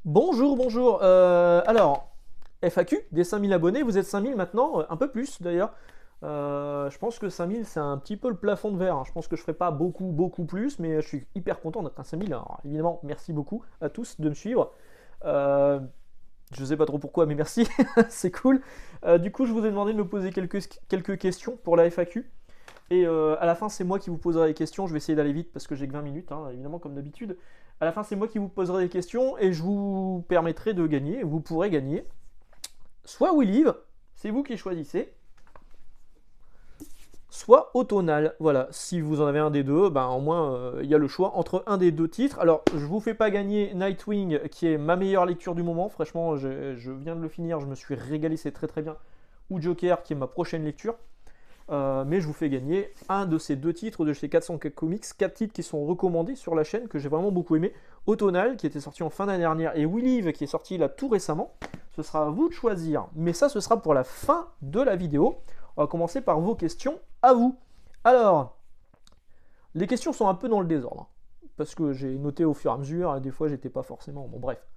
Bonjour, bonjour. Alors, FAQ, des 5000 abonnés, vous êtes 5000 maintenant, un peu plus d'ailleurs. Je pense que 5000 c'est un petit peu le plafond de verre, hein. Je pense que je ferai pas beaucoup plus, mais je suis hyper content d'être à 5000. Alors évidemment, merci beaucoup à tous de me suivre. Euh, je sais pas trop pourquoi, mais merci, c'est cool. Du coup, je vous ai demandé de me poser quelques questions pour la FAQ. Et à la fin, c'est moi qui vous poserai les questions. Je vais essayer d'aller vite parce que j'ai que 20 minutes, hein, évidemment, comme d'habitude. À la fin, c'est moi qui vous poserai des questions et je vous permettrai de gagner. Vous pourrez gagner soit WeLive, c'est vous qui choisissez, soit Autonal. Voilà, si vous en avez un des deux, ben, au moins il y a le choix entre un des deux titres. Alors, je vous fais pas gagner Nightwing, qui est ma meilleure lecture du moment. Franchement, je viens de le finir, je me suis régalé, c'est très bien. Ou Joker, qui est ma prochaine lecture. Mais je vous fais gagner un de ces deux titres de chez 404 Comics, 4 titres qui sont recommandés sur la chaîne, que j'ai vraiment beaucoup aimé. Autonal, qui était sorti en fin d'année dernière, et WeLive, qui est sorti là tout récemment. Ce sera à vous de choisir, mais ça, ce sera pour la fin de la vidéo. On va commencer par vos questions à vous. Alors, les questions sont un peu dans le désordre, parce que j'ai noté au fur et à mesure, et des fois j'étais pas forcément... Bon bref.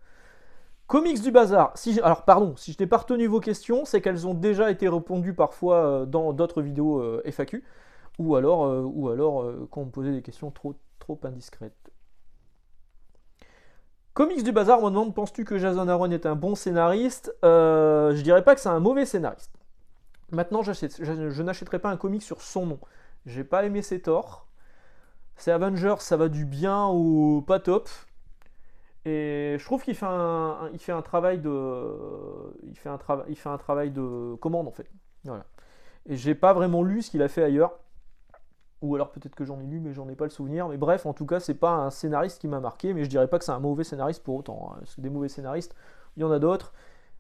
Comics du bazar. Alors pardon, si je n'ai pas retenu vos questions, c'est qu'elles ont déjà été répondues parfois dans d'autres vidéos FAQ, ou alors quand on me posait des questions trop indiscrètes. Comics du bazar, on me demande, penses-tu que Jason Aaron est un bon scénariste? Je dirais pas que c'est un mauvais scénariste. Maintenant, je n'achèterai pas un comic sur son nom. J'ai pas aimé ses torts. C'est Avengers, ça va du bien au pas top. Et je trouve qu'il fait il fait un travail de commande en fait. Voilà. Et j'ai pas vraiment lu ce qu'il a fait ailleurs. Ou alors peut-être que j'en ai lu mais j'en ai pas le souvenir. Mais bref, en tout cas, c'est pas un scénariste qui m'a marqué, mais je dirais pas que c'est un mauvais scénariste pour autant, hein. Parce que des mauvais scénaristes, il y en a d'autres.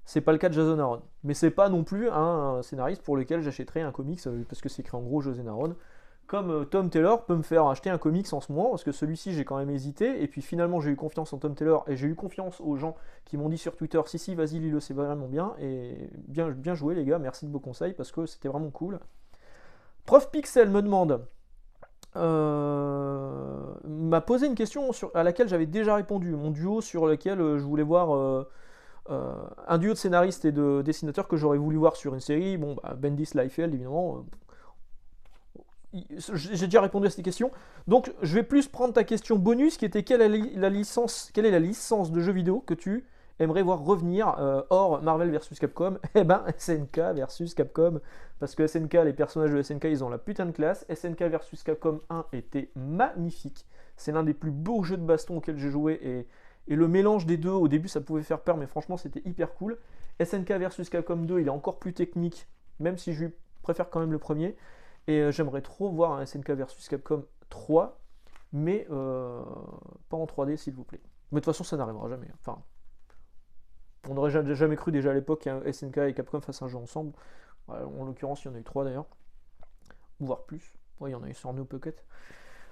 C'est pas le cas de Jason Aaron. Mais c'est pas non plus un scénariste pour lequel j'achèterais un comics parce que c'est écrit en gros Jason Aaron. Comme Tom Taylor peut me faire acheter un comics en ce moment, parce que celui-ci j'ai quand même hésité, et puis finalement j'ai eu confiance en Tom Taylor, et j'ai eu confiance aux gens qui m'ont dit sur Twitter, si vas-y lis-le, c'est vraiment bien, et bien joué les gars, merci de vos conseils, parce que c'était vraiment cool. Prof Pixel me demande, m'a posé une question à laquelle j'avais déjà répondu, mon duo sur lequel je voulais voir un duo de scénaristes et de dessinateurs que j'aurais voulu voir sur une série, bon, bah, Bendis, Liefeld évidemment, j'ai déjà répondu à cette question. Donc je vais plus prendre ta question bonus qui était quelle est la licence de jeux vidéo que tu aimerais voir revenir hors Marvel versus Capcom. Eh ben SNK versus Capcom, parce que SNK, les personnages de SNK ils ont la putain de classe. SNK versus Capcom 1 était magnifique. C'est l'un des plus beaux jeux de baston auxquels j'ai joué, et le mélange des deux au début ça pouvait faire peur, mais franchement c'était hyper cool. SNK versus Capcom 2 il est encore plus technique, même si je préfère quand même le premier. Et j'aimerais trop voir un SNK versus Capcom 3, mais pas en 3D s'il vous plaît. Mais de toute façon ça n'arrivera jamais. Enfin, on n'aurait jamais cru déjà à l'époque qu'un SNK et Capcom fassent un jeu ensemble. En l'occurrence il y en a eu 3 d'ailleurs, voire plus. Ouais, il y en a eu sur No Pocket.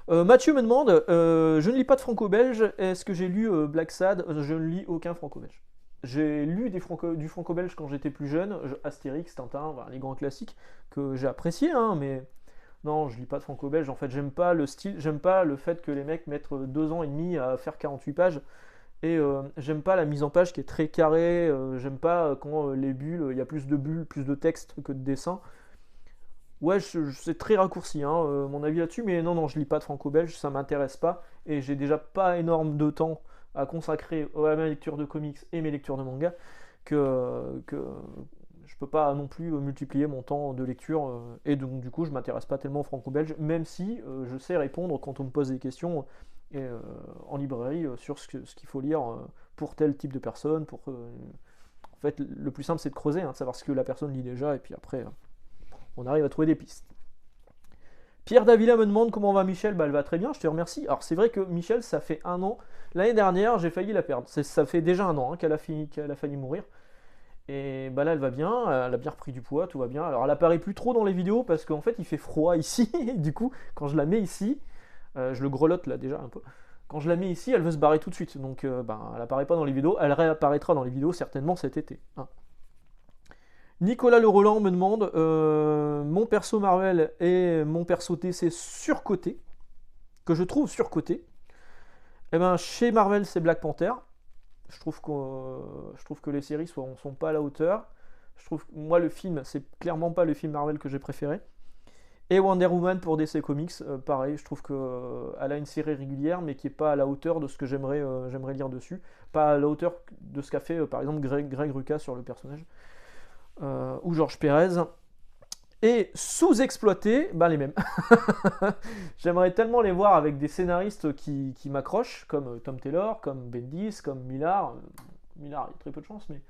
Mathieu me demande, je ne lis pas de franco-belge, est-ce que j'ai lu Black Sad? Je ne lis aucun franco-belge. J'ai lu du franco-belge quand j'étais plus jeune, Astérix, Tintin, voilà, les grands classiques que j'ai appréciés, hein, mais non, je lis pas de franco-belge. En fait, j'aime pas le style, j'aime pas le fait que les mecs mettent 2 ans et demi à faire 48 pages, et j'aime pas la mise en page qui est très carrée, j'aime pas quand les bulles, il y a plus de bulles, plus de texte que de dessin. Ouais, c'est très raccourci, hein, mon avis là-dessus, mais non, je lis pas de franco-belge, ça m'intéresse pas, et j'ai déjà pas énorme de temps à consacrer à ma lecture de comics et mes lectures de manga, que je peux pas non plus multiplier mon temps de lecture, et donc du coup je m'intéresse pas tellement au franco-belge, même si je sais répondre quand on me pose des questions en librairie sur ce qu'il faut lire pour tel type de personne, en fait le plus simple c'est de creuser, hein, de savoir ce que la personne lit déjà, et puis après on arrive à trouver des pistes. Pierre Davila me demande comment va Michel. Bah, elle va très bien, je te remercie. Alors c'est vrai que Michel, ça fait un an. L'année dernière, j'ai failli la perdre. Ça fait déjà un an, hein, qu'elle a failli mourir. Et bah là, elle va bien. Elle a bien repris du poids, tout va bien. Alors elle apparaît plus trop dans les vidéos parce qu'en fait, il fait froid ici. Du coup, quand je la mets ici, je le grelotte là déjà un peu. Quand je la mets ici, elle veut se barrer tout de suite. Donc, elle apparaît pas dans les vidéos. Elle réapparaîtra dans les vidéos certainement cet été, hein. Nicolas Le Roland me demande, mon perso Marvel et mon perso DC surcoté, que je trouve surcoté. Eh ben, chez Marvel, c'est Black Panther. je trouve que les séries sont pas à la hauteur. Je trouve que moi le film, c'est clairement pas le film Marvel que j'ai préféré. Et Wonder Woman pour DC Comics, pareil, je trouve qu'elle a une série régulière, mais qui est pas à la hauteur de ce que j'aimerais lire dessus. Pas à la hauteur de ce qu'a fait par exemple Greg Rucka sur le personnage. Ou Georges Pérez. Et sous-exploité, bah les mêmes. J'aimerais tellement les voir avec des scénaristes qui m'accrochent, comme Tom Taylor, comme Bendis, comme Millar. Millar, il y a très peu de chance, mais.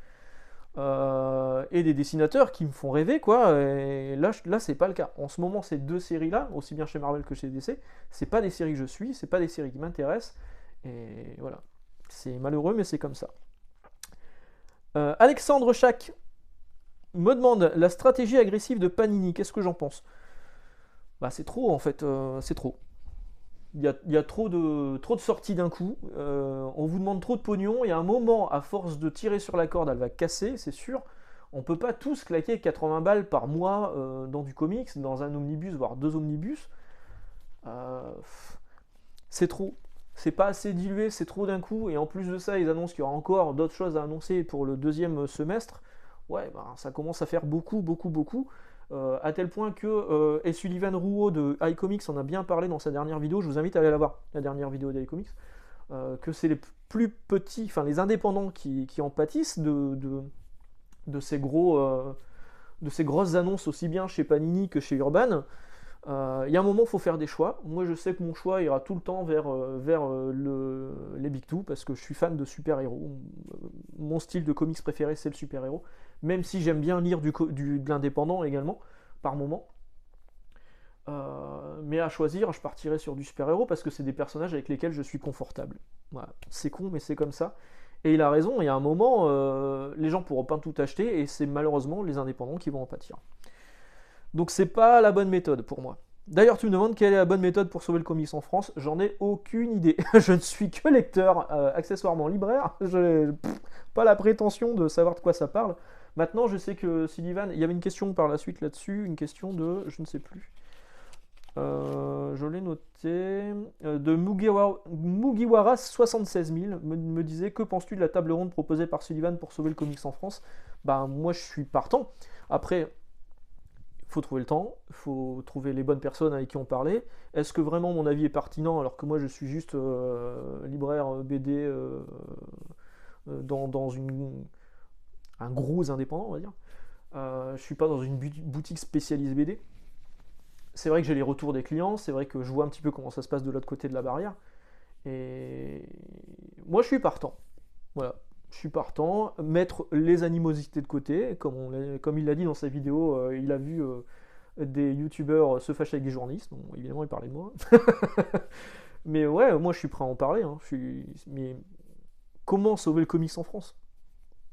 Et des dessinateurs qui me font rêver, quoi. Et là c'est pas le cas. En ce moment, ces deux séries-là, aussi bien chez Marvel que chez DC, c'est pas des séries que je suis, c'est pas des séries qui m'intéressent. Et voilà. C'est malheureux, mais c'est comme ça. Alexandre Chac me demande la stratégie agressive de Panini, qu'est-ce que j'en pense? Bah c'est trop en fait, c'est trop. Il y a trop de sorties d'un coup, on vous demande trop de pognon, il y a un moment, à force de tirer sur la corde, elle va casser, c'est sûr. On peut pas tous claquer 80 balles par mois dans du comics, dans un omnibus, voire deux omnibus. C'est trop. C'est pas assez dilué, c'est trop d'un coup, et en plus de ça, ils annoncent qu'il y aura encore d'autres choses à annoncer pour le deuxième semestre. Ouais, bah, ça commence à faire beaucoup, beaucoup, beaucoup. À tel point que Sullivan Rouault de iComics en a bien parlé dans sa dernière vidéo. Je vous invite à aller la voir, la dernière vidéo d'iComics. Que c'est les plus petits, enfin les indépendants qui en pâtissent de ces grosses annonces aussi bien chez Panini que chez Urban. Il y a un moment, il faut faire des choix. Moi, je sais que mon choix ira tout le temps vers les Big Two parce que je suis fan de super-héros. Mon style de comics préféré, c'est le super-héros. Même si j'aime bien lire de l'indépendant également, par moment. Mais à choisir, je partirai sur du super-héros parce que c'est des personnages avec lesquels je suis confortable. Voilà. C'est con, mais c'est comme ça. Et il a raison, il y a un moment, les gens pourront pas tout acheter et c'est malheureusement les indépendants qui vont en pâtir. Donc c'est pas la bonne méthode pour moi. D'ailleurs, tu me demandes quelle est la bonne méthode pour sauver le comics en France. J'en ai aucune idée. Je ne suis que lecteur, accessoirement libraire. Je n'ai pas la prétention de savoir de quoi ça parle. Maintenant, je sais que Sullivan, il y avait une question par la suite là-dessus, une question de, je ne sais plus. Je l'ai noté. De Mugiwara 76 000 me disait que penses-tu de la table ronde proposée par Sullivan pour sauver le comics en France? Bah moi je suis partant. Après, il faut trouver le temps, il faut trouver les bonnes personnes avec qui on parlait. Est-ce que vraiment mon avis est pertinent alors que moi je suis juste libraire BD dans un gros indépendant, on va dire. Je suis pas dans une boutique spécialisée BD. C'est vrai que j'ai les retours des clients, c'est vrai que je vois un petit peu comment ça se passe de l'autre côté de la barrière. Et moi je suis partant. Voilà. Je suis partant, mettre les animosités de côté, comme il l'a dit dans sa vidéo, il a vu des youtubeurs se fâcher avec des journalistes, bon, évidemment il parlait de moi. Mais ouais, moi je suis prêt à en parler. Hein. Mais comment sauver le comics en France?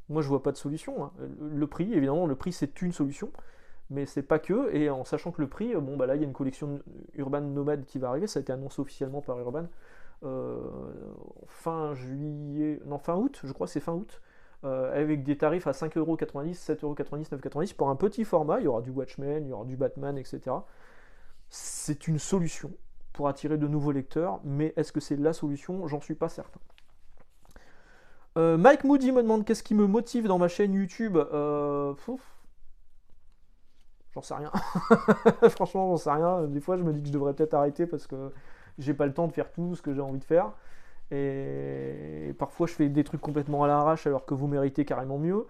Moi je vois pas de solution. Hein. Le prix, évidemment, le prix c'est une solution, mais c'est pas que, et en sachant que le prix, bon bah là il y a une collection Urban Nomad qui va arriver, ça a été annoncé officiellement par Urban. Fin juillet, non fin août, je crois que c'est fin août, avec des tarifs à 5,90€, 7,90€, 9,90€ pour un petit format. Il y aura du Watchmen, il y aura du Batman, etc. C'est une solution pour attirer de nouveaux lecteurs, mais est-ce que c'est la solution? J'en suis pas certain. Mike Moody me demande qu'est-ce qui me motive dans ma chaîne YouTube. J'en sais rien. Franchement, j'en sais rien. Des fois, je me dis que je devrais peut-être arrêter parce que j'ai pas le temps de faire tout ce que j'ai envie de faire. Et parfois, je fais des trucs complètement à l'arrache alors que vous méritez carrément mieux.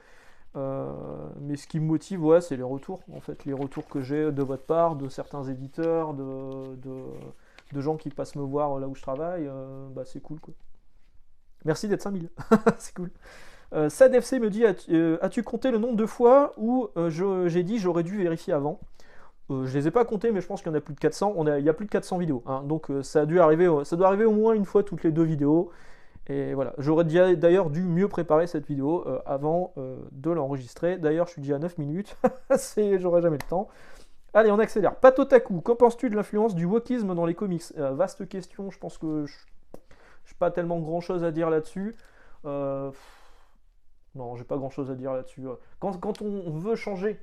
Mais ce qui me motive, ouais, c'est les retours. En fait, les retours que j'ai de votre part, de certains éditeurs, de gens qui passent me voir là où je travaille, bah, c'est cool, quoi. Merci d'être 5000. C'est cool. SadFC me dit as-tu compté le nombre de fois où j'ai dit j'aurais dû vérifier avant? Je les ai pas comptés, mais je pense qu'il y en a plus de 400. Il y a plus de 400 vidéos. Hein, donc ça doit arriver au moins une fois toutes les deux vidéos. Et voilà. J'aurais d'ailleurs dû mieux préparer cette vidéo avant de l'enregistrer. D'ailleurs, je suis déjà à 9 minutes. J'aurais jamais le temps. Allez, on accélère. Patotaku, qu'en penses-tu de l'influence du wokisme dans les comics? Vaste question. Je pense que je n'ai pas tellement grand-chose à dire là-dessus. Non, j'ai pas grand-chose à dire là-dessus. Quand on veut changer,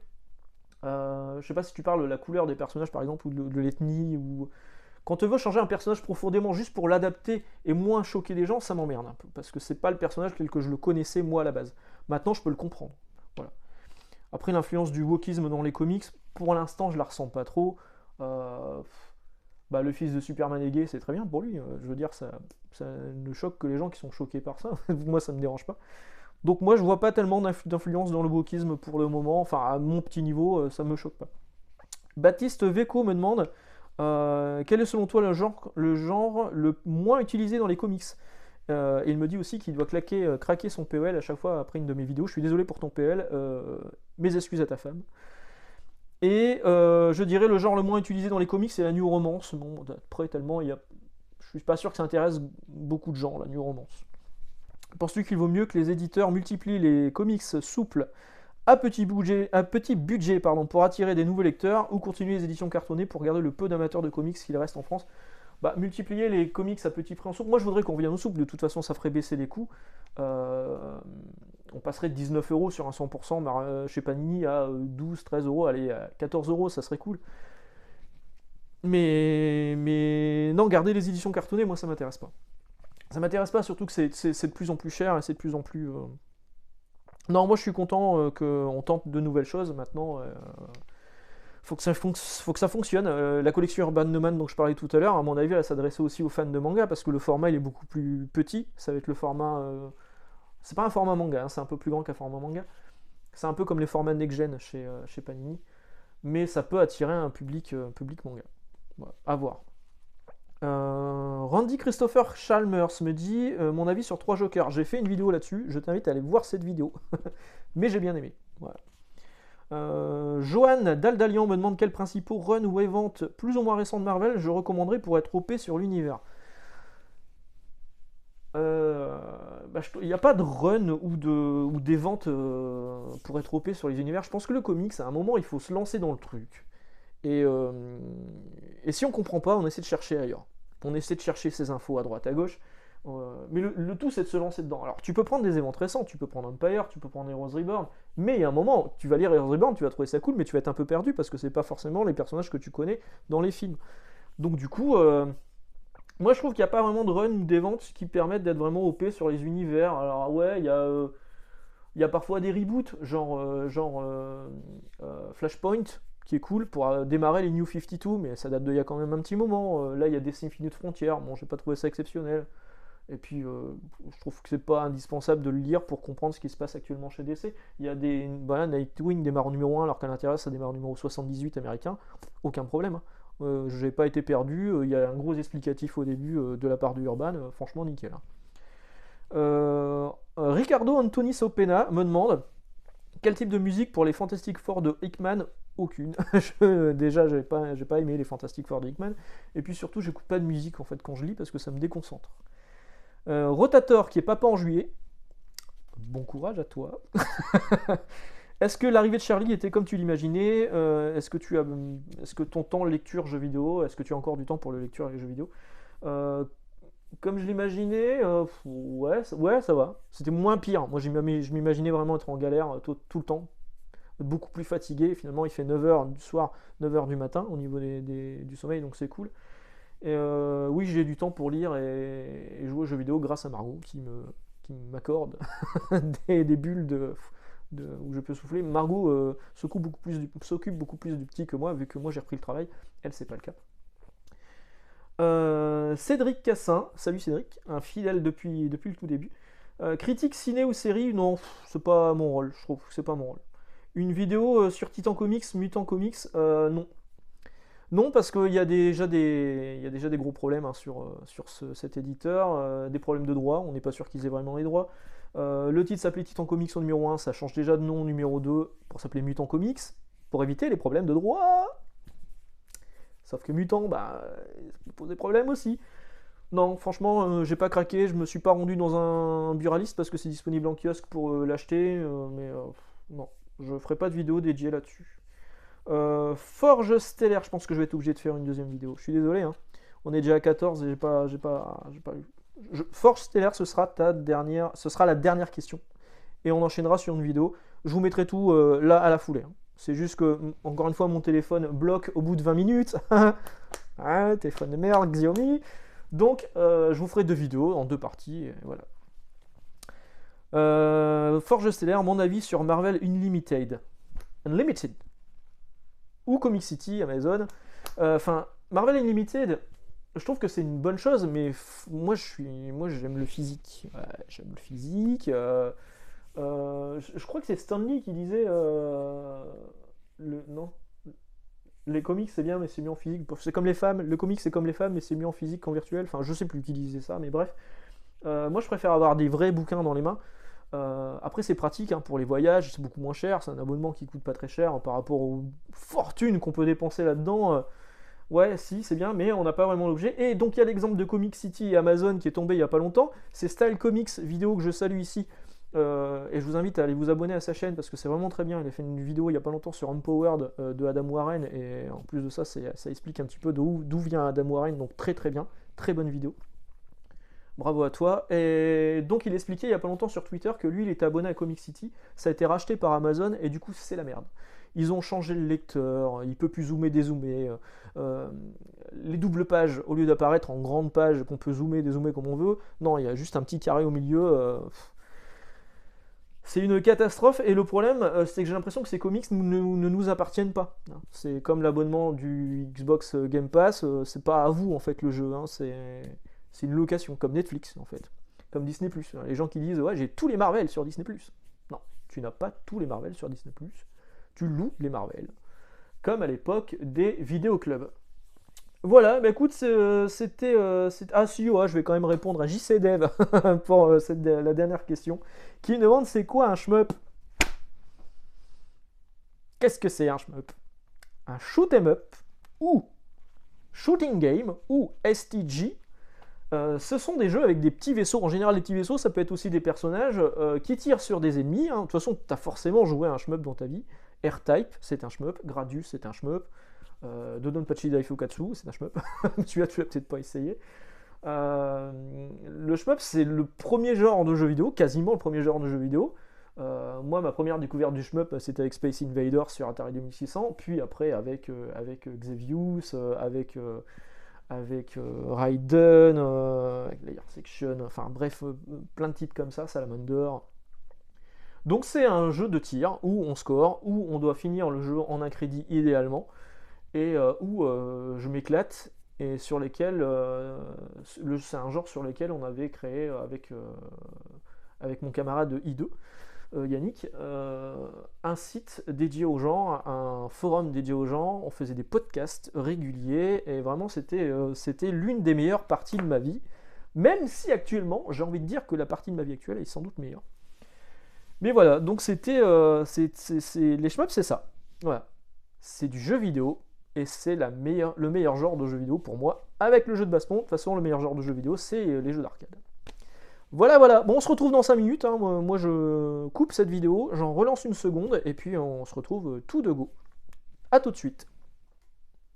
je sais pas si tu parles de la couleur des personnages par exemple, ou de l'ethnie, ou Quand on veut changer un personnage profondément juste pour l'adapter et moins choquer les gens, ça m'emmerde un peu. Parce que c'est pas le personnage tel que je le connaissais moi à la base. Maintenant, je peux le comprendre. Voilà. Après, l'influence du wokisme dans les comics, pour l'instant, je la ressens pas trop. Le fils de Superman est gay, c'est très bien pour lui. Je veux dire, ça ne choque que les gens qui sont choqués par ça. Moi, ça me dérange pas. Donc moi, je vois pas tellement d'influence dans le wokisme pour le moment. Enfin, à mon petit niveau, ça me choque pas. Baptiste Veco me demande quel est selon toi le genre le moins utilisé dans les comics. Et il me dit aussi qu'il doit craquer son PEL à chaque fois après une de mes vidéos. Je suis désolé pour ton PEL, mes excuses à ta femme. Et je dirais le genre le moins utilisé dans les comics, c'est la new romance. Bon, après, tellement, je suis pas sûr que ça intéresse beaucoup de gens, la new romance. Penses-tu qu'il vaut mieux que les éditeurs multiplient les comics souples à petit budget pour attirer des nouveaux lecteurs, ou continuer les éditions cartonnées pour garder le peu d'amateurs de comics qu'il reste en France? Multiplier les comics à petit prix en souple, moi je voudrais qu'on revienne au souple, de toute façon ça ferait baisser les coûts. On passerait de 19 € sur un 100% chez Panini à 12, 13 €, allez, à 14 €, ça serait cool. Mais non, garder les éditions cartonnées, moi ça m'intéresse pas. Ça m'intéresse pas, surtout que c'est de plus en plus cher et c'est de plus en plus... Non, moi je suis content qu'on tente de nouvelles choses maintenant. Faut que ça fonctionne. La collection Urban Nomad dont je parlais tout à l'heure, à mon avis, elle s'adressait aussi aux fans de manga parce que le format il est beaucoup plus petit. Ça va être le format. C'est pas un format manga, hein, c'est un peu plus grand qu'un format manga. C'est un peu comme les formats next-gen chez Panini. Mais ça peut attirer un public manga. Voilà, à voir. Randy Christopher Chalmers me dit mon avis sur 3 Jokers. J'ai fait une vidéo là-dessus, je t'invite à aller voir cette vidéo. Mais j'ai bien aimé. Voilà. Johan Daldalian me demande quels principaux runs ou events plus ou moins récents de Marvel je recommanderais pour être OP sur l'univers. Il n'y a pas de run ou d'event pour être OP sur les univers. Je pense que le comics, à un moment, il faut se lancer dans le truc. Et si on comprend pas, on essaie de chercher ailleurs. On essaie de chercher ses infos à droite, à gauche. Mais le tout, c'est de se lancer dedans. Alors, tu peux prendre des événements récents, tu peux prendre Empire, tu peux prendre Heroes Reborn, mais il y a un moment, tu vas lire Heroes Reborn, tu vas trouver ça cool, mais tu vas être un peu perdu parce que c'est pas forcément les personnages que tu connais dans les films. Donc, du coup, moi je trouve qu'il n'y a pas vraiment de run ou d'évents qui permettent d'être vraiment OP sur les univers. Alors, ouais, il y a parfois des reboots, genre Flashpoint, qui est cool pour démarrer les New 52, mais ça date d'il y a quand même un petit moment. Là, il y a DC Infinite Frontier, bon, j'ai pas trouvé ça exceptionnel. Et puis, je trouve que c'est pas indispensable de le lire pour comprendre ce qui se passe actuellement chez DC. Il y a Nightwing démarre en numéro 1, alors qu'à l'intérieur, ça démarre au numéro 78 américain. Aucun problème. Je n'ai pas été perdu. Il y a un gros explicatif au début de la part du Urban. Franchement, nickel. Ricardo Anthony Sopena me demande quel type de musique pour les Fantastic Four de Hickman? Aucune. Déjà, j'ai pas aimé les Fantastic Four de Hickman. Et puis surtout, j'écoute pas de musique en fait quand je lis parce que ça me déconcentre. Rotator qui est papa en juillet. Bon courage à toi. Est-ce que l'arrivée de Charlie était comme tu l'imaginais? Est-ce que ton temps lecture jeux vidéo, est-ce que tu as encore du temps pour la lecture et les jeux vidéo? Comme je l'imaginais, ouais, ça va. C'était moins pire. Moi, je m'imaginais vraiment être en galère tout le temps. Beaucoup plus fatigué. Finalement, il fait 9h du soir, 9h du matin au niveau du sommeil, donc c'est cool. Et oui, j'ai du temps pour lire et jouer aux jeux vidéo grâce à Margot qui m'accorde des bulles où je peux souffler. Margot s'occupe beaucoup plus du petit que moi, vu que moi j'ai repris le travail. Elle, c'est pas le cas. Cédric Cassin, salut Cédric, un fidèle depuis le tout début. Critique ciné ou série, non, c'est pas mon rôle, je trouve que c'est pas mon rôle. Une vidéo sur Titan Comics, Mutant Comics, non. Non, parce qu'il y a déjà des gros problèmes sur cet éditeur, des problèmes de droit, on n'est pas sûr qu'ils aient vraiment les droits. Le titre s'appelait Titan Comics au numéro 1, ça change déjà de nom au numéro 2 pour s'appeler Mutant Comics, pour éviter les problèmes de droit. Sauf que Mutant, ça pose des problèmes aussi. Non, franchement, j'ai pas craqué, je me suis pas rendu dans un buraliste parce que c'est disponible en kiosque pour l'acheter, mais non, je ferai pas de vidéo dédiée là-dessus. Forge Stellaire, je pense que je vais être obligé de faire une deuxième vidéo. Je suis désolé, hein. On est déjà à 14 et j'ai pas eu. Forge Stellaire, ce sera la dernière question. Et on enchaînera sur une vidéo. Je vous mettrai tout là à la foulée. Hein. C'est juste que, encore une fois, mon téléphone bloque au bout de 20 minutes. Hein, téléphone de merde, Xiaomi. Donc, je vous ferai 2 vidéos en 2 parties. Et voilà. Forge Stellaire, mon avis sur Marvel Unlimited. Ou Comic City, Amazon. Enfin, Marvel Unlimited, je trouve que c'est une bonne chose, mais moi j'aime le physique. Ouais, j'aime le physique. Je crois que c'est Stanley qui disait non, les comics c'est bien mais c'est mieux en physique. C'est comme les femmes, le comic c'est comme les femmes mais c'est mieux en physique qu'en virtuel. Enfin, je sais plus qui disait ça, mais bref. Moi je préfère avoir des vrais bouquins dans les mains. Après c'est pratique hein, pour les voyages, c'est beaucoup moins cher, c'est un abonnement qui coûte pas très cher hein, par rapport aux fortunes qu'on peut dépenser là-dedans. Ouais, si, c'est bien, mais on n'a pas vraiment l'objet. Et donc il y a l'exemple de Comic City et Amazon qui est tombé il y a pas longtemps. C'est Style Comics vidéo que je salue ici. Et je vous invite à aller vous abonner à sa chaîne parce que c'est vraiment très bien. Il a fait une vidéo il n'y a pas longtemps sur Empowered de Adam Warren. Et en plus de ça, ça explique un petit peu d'où vient Adam Warren. Donc très très bien, très bonne vidéo. Bravo à toi. Et donc il expliquait il y a pas longtemps sur Twitter que lui il était abonné à Comic City, ça a été racheté par Amazon et du coup c'est la merde. Ils ont changé le lecteur, il peut plus zoomer, dézoomer. Les doubles pages, au lieu d'apparaître en grande page qu'on peut zoomer, dézoomer comme on veut, non, il y a juste un petit carré au milieu. C'est une catastrophe et le problème c'est que j'ai l'impression que ces comics ne nous appartiennent pas. C'est comme l'abonnement du Xbox Game Pass, c'est pas à vous en fait le jeu, hein, c'est une location, comme Netflix en fait, comme Disney+. Les gens qui disent ouais j'ai tous les Marvel sur Disney+. Non, tu n'as pas tous les Marvel sur Disney+. Tu loues les Marvel, comme à l'époque des vidéoclubs. Voilà, bah écoute, c'était... ah si, je vais quand même répondre à JCDev pour la dernière question, qui me demande c'est quoi un shmup. Qu'est-ce que c'est un shmup? Un shoot 'em up, ou shooting game, ou STG. Ce sont des jeux avec des petits vaisseaux. En général, les petits vaisseaux, ça peut être aussi des personnages qui tirent sur des ennemis. Hein. De toute façon, tu as forcément joué à un shmup dans ta vie. R-Type, c'est un shmup. Gradius, c'est un shmup. Dodonpachi Daifukatsu, c'est un shmup. Tu l'as peut-être pas essayé. Le shmup, c'est le premier genre de jeu vidéo, quasiment le premier genre de jeu vidéo. Moi, ma première découverte du shmup, c'était avec Space Invaders sur Atari 2600. Puis après, avec Xevious, avec Raiden, avec Layer Section, enfin bref, plein de titres comme ça, Salamander. Donc c'est un jeu de tir où on score, où on doit finir le jeu en un crédit idéalement, et où je m'éclate, et sur lesquels, c'est un genre sur lequel on avait créé avec mon camarade I2, Yannick, un site dédié aux gens, un forum dédié aux gens, on faisait des podcasts réguliers, et vraiment c'était l'une des meilleures parties de ma vie, même si actuellement, j'ai envie de dire que la partie de ma vie actuelle est sans doute meilleure. Mais voilà, donc c'était les shmups, c'est ça. Voilà. C'est du jeu vidéo, et c'est le meilleur genre de jeu vidéo pour moi, avec le jeu de baston. De toute façon, le meilleur genre de jeu vidéo, c'est les jeux d'arcade. Voilà. Bon, on se retrouve dans 5 minutes. Hein. Moi, je coupe cette vidéo, j'en relance une seconde, et puis on se retrouve tout de go. A tout de suite.